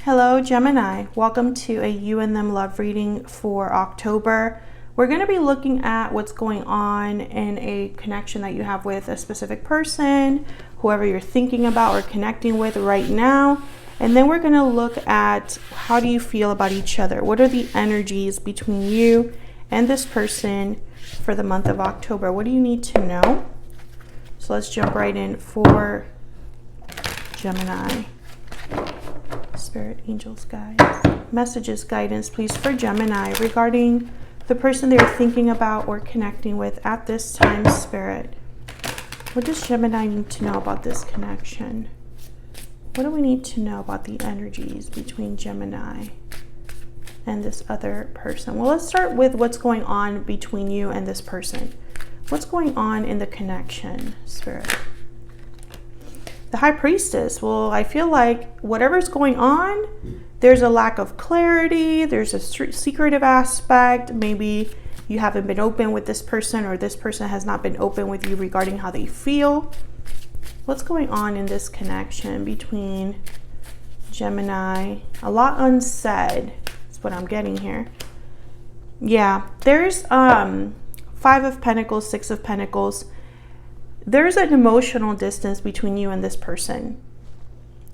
Hello, Gemini. Welcome to a You and Them love reading for October. We're going to be looking at what's going on in a connection that you have with a specific person, whoever you're thinking about or connecting with right now. And then we're going to look at how do you feel about each other? What are the energies between you and this person for the month of October? What do you need to know? So let's jump right in for Gemini. Spirit, angels, guides, messages, guidance, please, for Gemini regarding the person they're thinking about or connecting with at this time, Spirit. What does Gemini need to know about this connection? What do we need to know about the energies between Gemini and this other person? Well, let's start with what's going on between you and this person. What's going on in the connection, Spirit? The High Priestess. Well, I feel like whatever's going on, there's a lack of clarity. There's a secretive aspect. Maybe you haven't been open with this person, or this person has not been open with you regarding how they feel. What's going on in this connection between Gemini? A lot unsaid. That's what I'm getting here. Yeah, there's 5 of Pentacles, 6 of Pentacles. There's an emotional distance between you and this person.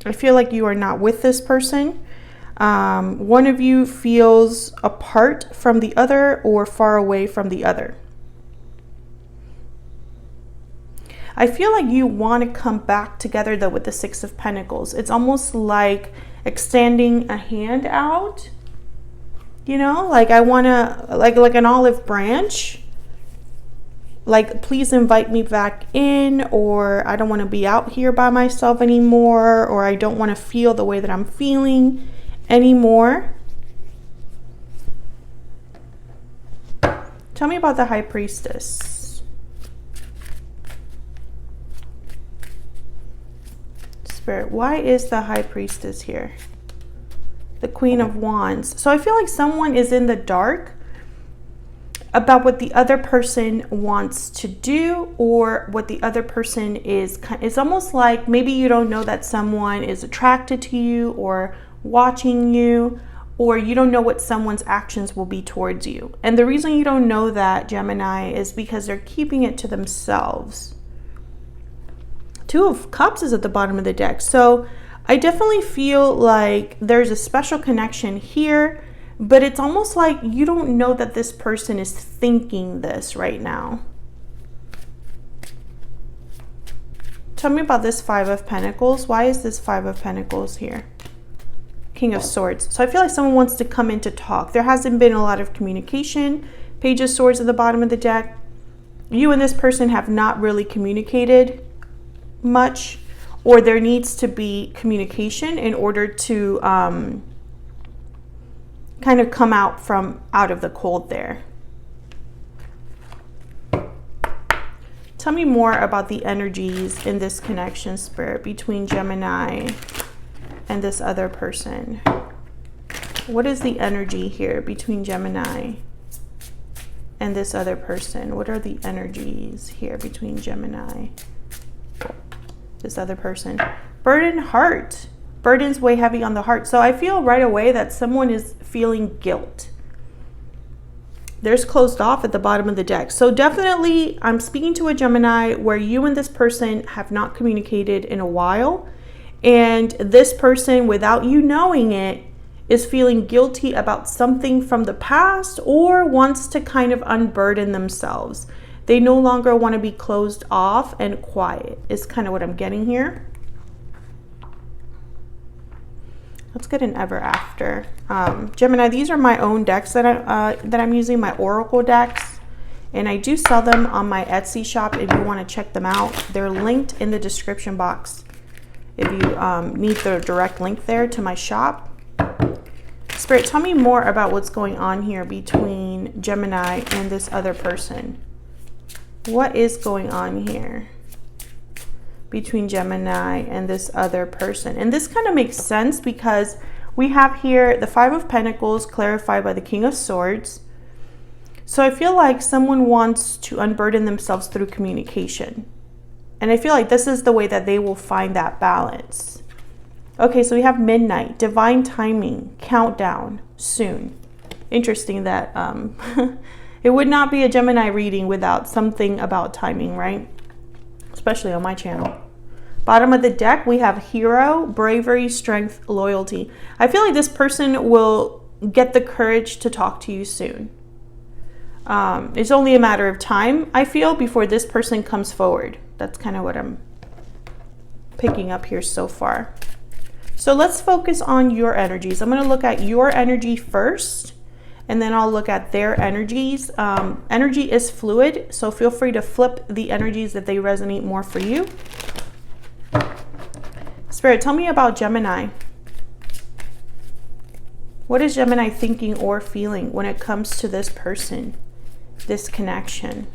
I feel like you are not with this person. One of you feels apart from the other or far away from the other. I feel like you want to come back together though with the 6 of Pentacles. It's almost like extending a hand out. You know, like I want to, like an olive branch. Like, please invite me back in, or I don't want to be out here by myself anymore, or I don't want to feel the way that I'm feeling anymore. Tell me about the High Priestess. Spirit, why is the High Priestess here? The Queen of Wands. So I feel like someone is in the dark about what the other person wants to do, or what the other person is. It's almost like maybe you don't know that someone is attracted to you or watching you, or you don't know what someone's actions will be towards you. And the reason you don't know that, Gemini, is because they're keeping it to themselves. 2 of Cups is at the bottom of the deck. So I definitely feel like there's a special connection here. But it's almost like you don't know that this person is thinking this right now. Tell me about this 5 of Pentacles. Why is this 5 of Pentacles here? King of Swords. So I feel like someone wants to come in to talk. There hasn't been a lot of communication. Page of Swords at the bottom of the deck. You and this person have not really communicated much, or there needs to be communication in order to kind of come out of the cold there. Tell me more about the energies in this connection, Spirit, between Gemini and this other person. What is the energy here between Gemini and this other person? What are the energies here between Gemini, this other person? Burdened heart. Burden's way heavy on the heart. So I feel right away that someone is feeling guilt. There's closed off at the bottom of the deck. So definitely I'm speaking to a Gemini where you and this person have not communicated in a while. And this person, without you knowing it, is feeling guilty about something from the past, or wants to kind of unburden themselves. They no longer want to be closed off and quiet, is kind of what I'm getting here. Let's get an ever after. Gemini, these are my own decks that I'm using, my Oracle decks. And I do sell them on my Etsy shop if you want to check them out. They're linked in the description box if you need the direct link there to my shop. Spirit, tell me more about what's going on here between Gemini and this other person. What is going on here between Gemini and this other person? And this kind of makes sense because we have here the 5 of Pentacles clarified by the King of Swords. So I feel like someone wants to unburden themselves through communication. And I feel like this is the way that they will find that balance. Okay, so we have midnight, divine timing, countdown, soon. Interesting that it would not be a Gemini reading without something about timing, right? Especially on my channel. Bottom of the deck, we have hero, bravery, strength, loyalty. I feel like this person will get the courage to talk to you soon. It's only a matter of time, I feel, before this person comes forward. That's kind of what I'm picking up here so far. So let's focus on your energies. I'm going to look at your energy first, and then I'll look at their energies. Energy is fluid, so feel free to flip the energies that they resonate more for you. Spirit, tell me about Gemini. What is Gemini thinking or feeling when it comes to this person, this connection?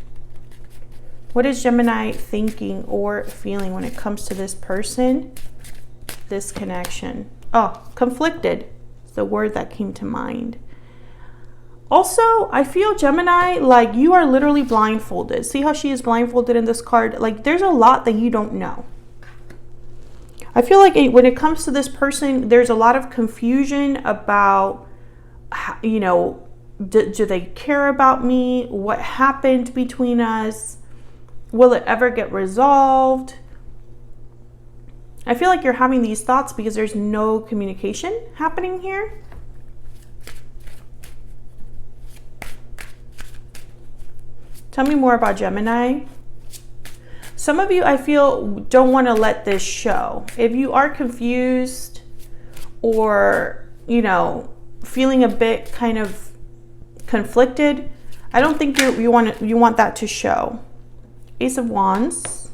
What is Gemini thinking or feeling when it comes to this person, this connection? Oh, conflicted is the word that came to mind. Also, I feel Gemini, like you are literally blindfolded. See how she is blindfolded in this card? Like there's a lot that you don't know. I feel like when it comes to this person, there's a lot of confusion about, you know, do they care about me? What happened between us? Will it ever get resolved? I feel like you're having these thoughts because there's no communication happening here. Tell me more about Gemini. Some of you, I feel, don't want to let this show. If you are confused or, you know, feeling a bit kind of conflicted, I don't think you want that to show. Ace of Wands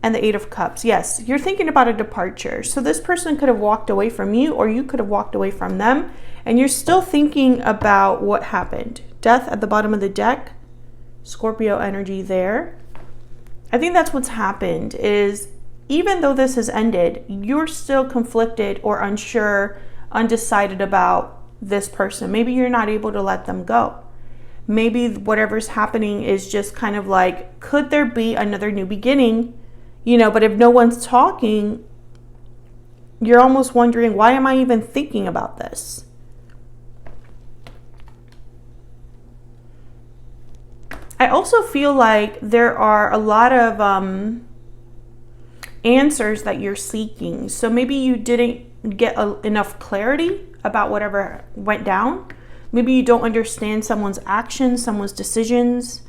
and the Eight of Cups. Yes, you're thinking about a departure. So this person could have walked away from you, or you could have walked away from them, and you're still thinking about what happened. Death at the bottom of the deck. Scorpio energy there. I think that's what's happened, is even though this has ended, you're still conflicted or unsure, undecided about this person. Maybe you're not able to let them go. Maybe whatever's happening is just kind of like, could there be another new beginning? You know, but if no one's talking, you're almost wondering, why am I even thinking about this? I also feel like there are a lot of answers that you're seeking. So maybe you didn't get enough clarity about whatever went down. Maybe you don't understand someone's actions, someone's decisions.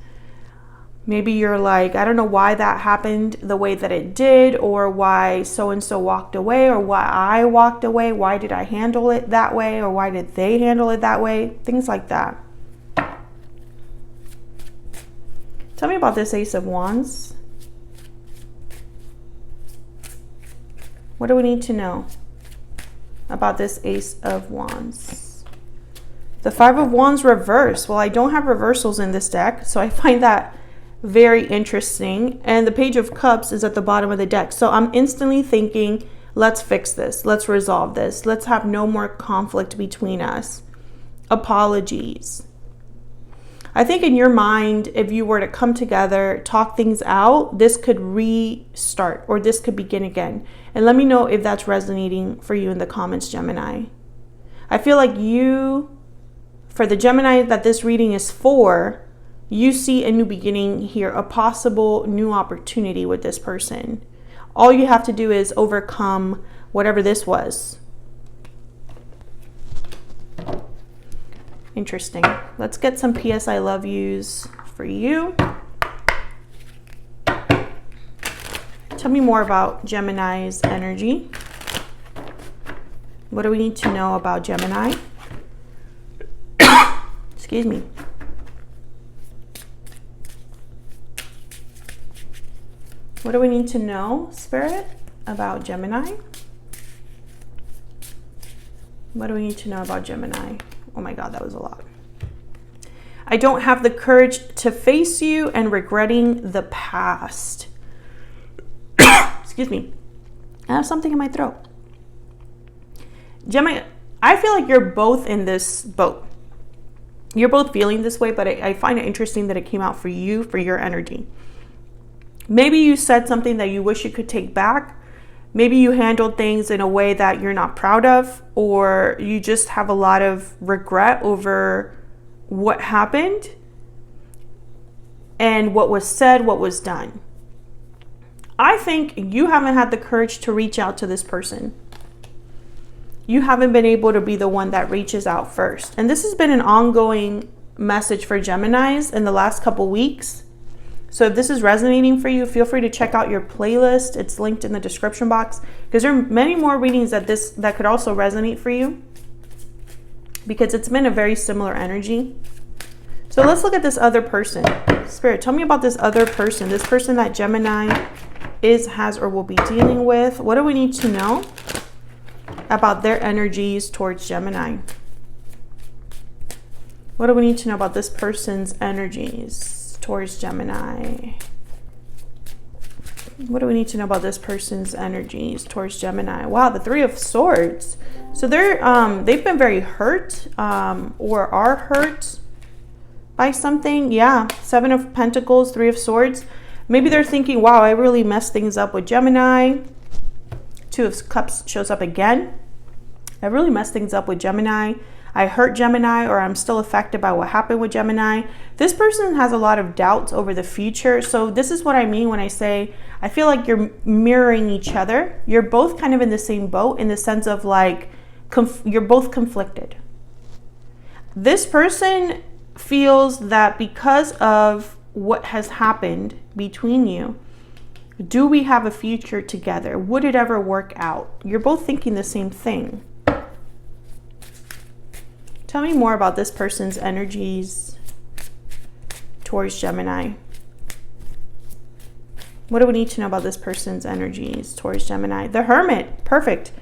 Maybe you're like, I don't know why that happened the way that it did, or why so-and-so walked away, or why I walked away. Why did I handle it that way? Or why did they handle it that way? Things like that. Tell me about this Ace of Wands. What do we need to know about this Ace of Wands? The Five of Wands reverse. Well, I don't have reversals in this deck, so I find that very interesting. And the Page of Cups is at the bottom of the deck. So I'm instantly thinking, let's fix this. Let's resolve this. Let's have no more conflict between us. Apologies. I think in your mind, if you were to come together, talk things out, this could restart, or this could begin again. And let me know if that's resonating for you in the comments, Gemini. I feel like you, for the Gemini that this reading is for, you see a new beginning here, a possible new opportunity with this person. All you have to do is overcome whatever this was. Interesting. Let's get some PS I love yous for you. Tell me more about Gemini's energy. What do we need to know about Gemini? Excuse me. What do we need to know, Spirit, about Gemini? What do we need to know about Gemini? Oh my God, that was a lot. I don't have the courage to face you and regretting the past. Excuse me. I have something in my throat. Gemini, I feel like you're both in this boat. You're both feeling this way, but I find it interesting that it came out for you, for your energy. Maybe you said something that you wish you could take back. Maybe you handled things in a way that you're not proud of, or you just have a lot of regret over what happened and what was said, what was done. I think you haven't had the courage to reach out to this person. You haven't been able to be the one that reaches out first. And this has been an ongoing message for Geminis in the last couple weeks. So if this is resonating for you, feel free to check out your playlist. It's linked in the description box, because there are many more readings that could also resonate for you, because it's been a very similar energy. So let's look at this other person. Spirit, tell me about this other person, this person that Gemini is, has, or will be dealing with. What do we need to know about their energies towards Gemini? What do we need to know about this person's energies towards Gemini? What do we need to know about this person's energies towards Gemini? Wow, the Three of Swords. So they've been very hurt, or are hurt by something. Yeah, Seven of Pentacles, Three of Swords. Maybe they're thinking, wow, I really messed things up with Gemini. Two of Cups shows up again. I really messed things up with Gemini. I hurt Gemini, or I'm still affected by what happened with Gemini. This person has a lot of doubts over the future. So this is what I mean when I say, I feel like you're mirroring each other. You're both kind of in the same boat, in the sense of like, you're both conflicted. This person feels that because of what has happened between you, do we have a future together? Would it ever work out? You're both thinking the same thing. Tell me more about this person's energies towards Gemini. What do we need to know about this person's energies towards Gemini? The Hermit, perfect.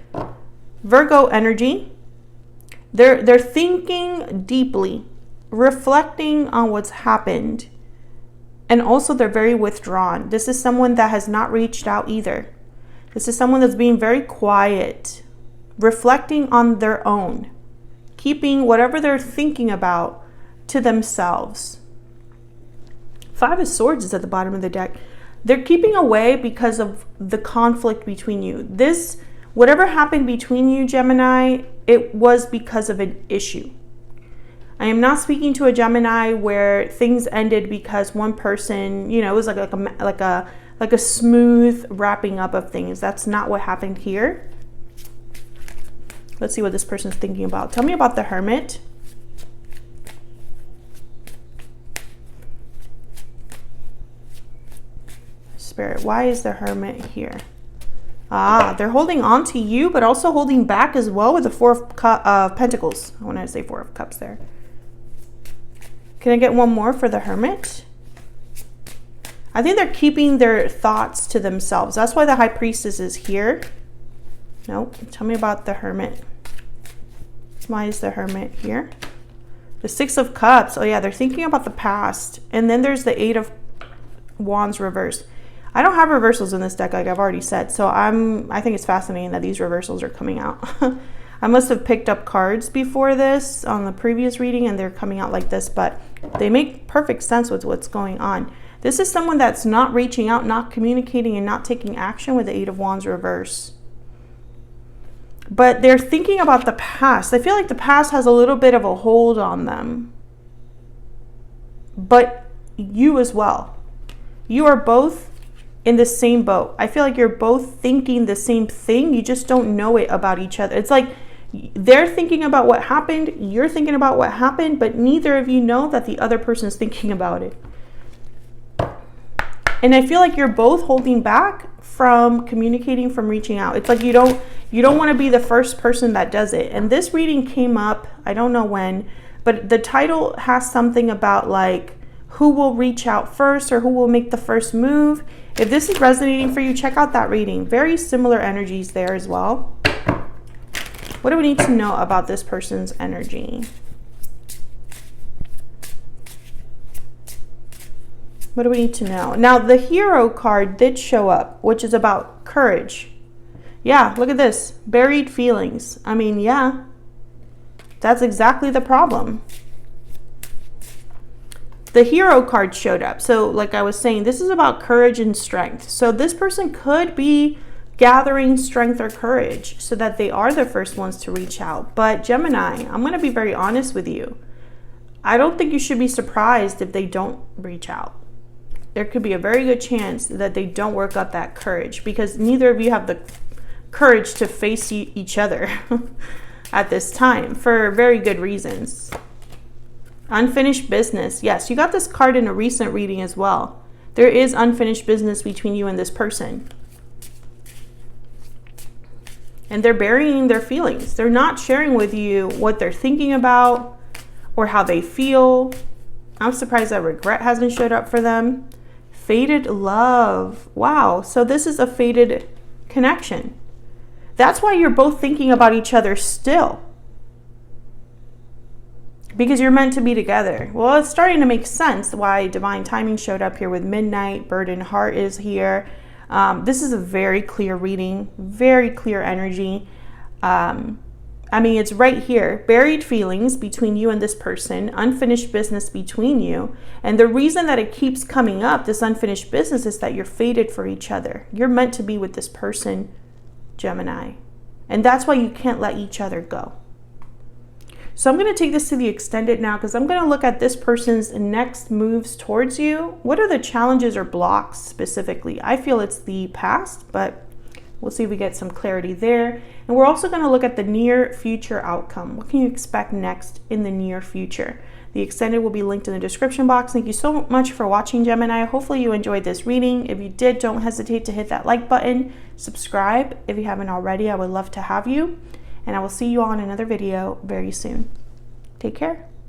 Virgo energy. They're thinking deeply, reflecting on what's happened. And also they're very withdrawn. This is someone that has not reached out either. This is someone that's being very quiet, reflecting on their own, keeping whatever they're thinking about to themselves. Five of Swords is at the bottom of the deck. They're keeping away because of the conflict between you. Whatever happened between you, Gemini, it was because of an issue. I am not speaking to a Gemini where things ended because one person, it was like a smooth wrapping up of things. That's not what happened here. Let's see what this person's thinking about. Tell me about the Hermit. Spirit, why is the Hermit here? They're holding on to you, but also holding back as well with the Four of Pentacles. I want to say Four of Cups there. Can I get one more for the Hermit? I think they're keeping their thoughts to themselves. That's why the High Priestess is here. Nope. Tell me about the Hermit. Why is the Hermit here? The Six of Cups. Oh yeah, they're thinking about the past. And then there's the Eight of Wands reversed. I don't have reversals in this deck, like I've already said. So I think it's fascinating that these reversals are coming out. I must have picked up cards before this on the previous reading, and they're coming out like this, but they make perfect sense with what's going on. This is someone that's not reaching out, not communicating, and not taking action with the Eight of Wands reverse. But they're thinking about the past. I feel like the past has a little bit of a hold on them. But you as well. You are both in the same boat. I feel like you're both thinking the same thing. You just don't know it about each other. It's like they're thinking about what happened. You're thinking about what happened, but neither of you know that the other person's thinking about it. And I feel like you're both holding back from communicating, from reaching out. It's like you don't want to be the first person that does it. And this reading came up, I don't know when, but the title has something about like who will reach out first or who will make the first move. If this is resonating for you, check out that reading. Very similar energies there as well. What do we need to know about this person's energy? What do we need to know? Now, the Hero card did show up, which is about courage. Yeah, look at this. Buried feelings. I mean, yeah, that's exactly the problem. The Hero card showed up. So like I was saying, this is about courage and strength. So this person could be gathering strength or courage so that they are the first ones to reach out. But Gemini, I'm going to be very honest with you. I don't think you should be surprised if they don't reach out. There could be a very good chance that they don't work up that courage, because neither of you have the courage to face each other at this time for very good reasons. Unfinished business. Yes, you got this card in a recent reading as well. There is unfinished business between you and this person. And they're burying their feelings. They're not sharing with you what they're thinking about or how they feel. I'm surprised that regret hasn't showed up for them. Fated love. Wow. So this is a fated connection. That's why you're both thinking about each other still. Because you're meant to be together. Well, it's starting to make sense why divine timing showed up here with midnight. Bird and heart is here. This is a very clear reading, very clear energy. I mean, it's right here. Buried feelings between you and this person, unfinished business between you. And the reason that it keeps coming up, this unfinished business, is that you're fated for each other. You're meant to be with this person, Gemini. And that's why you can't let each other go. So I'm going to take this to the extended now, because I'm going to look at this person's next moves towards you. What are the challenges or blocks specifically? I feel it's the past, but we'll see if we get some clarity there. And we're also going to look at the near future outcome. What can you expect next in the near future? The extended will be linked in the description box. Thank you so much for watching, Gemini. Hopefully you enjoyed this reading. If you did, don't hesitate to hit that like button. Subscribe if you haven't already. I would love to have you. And I will see you all in another video very soon. Take care.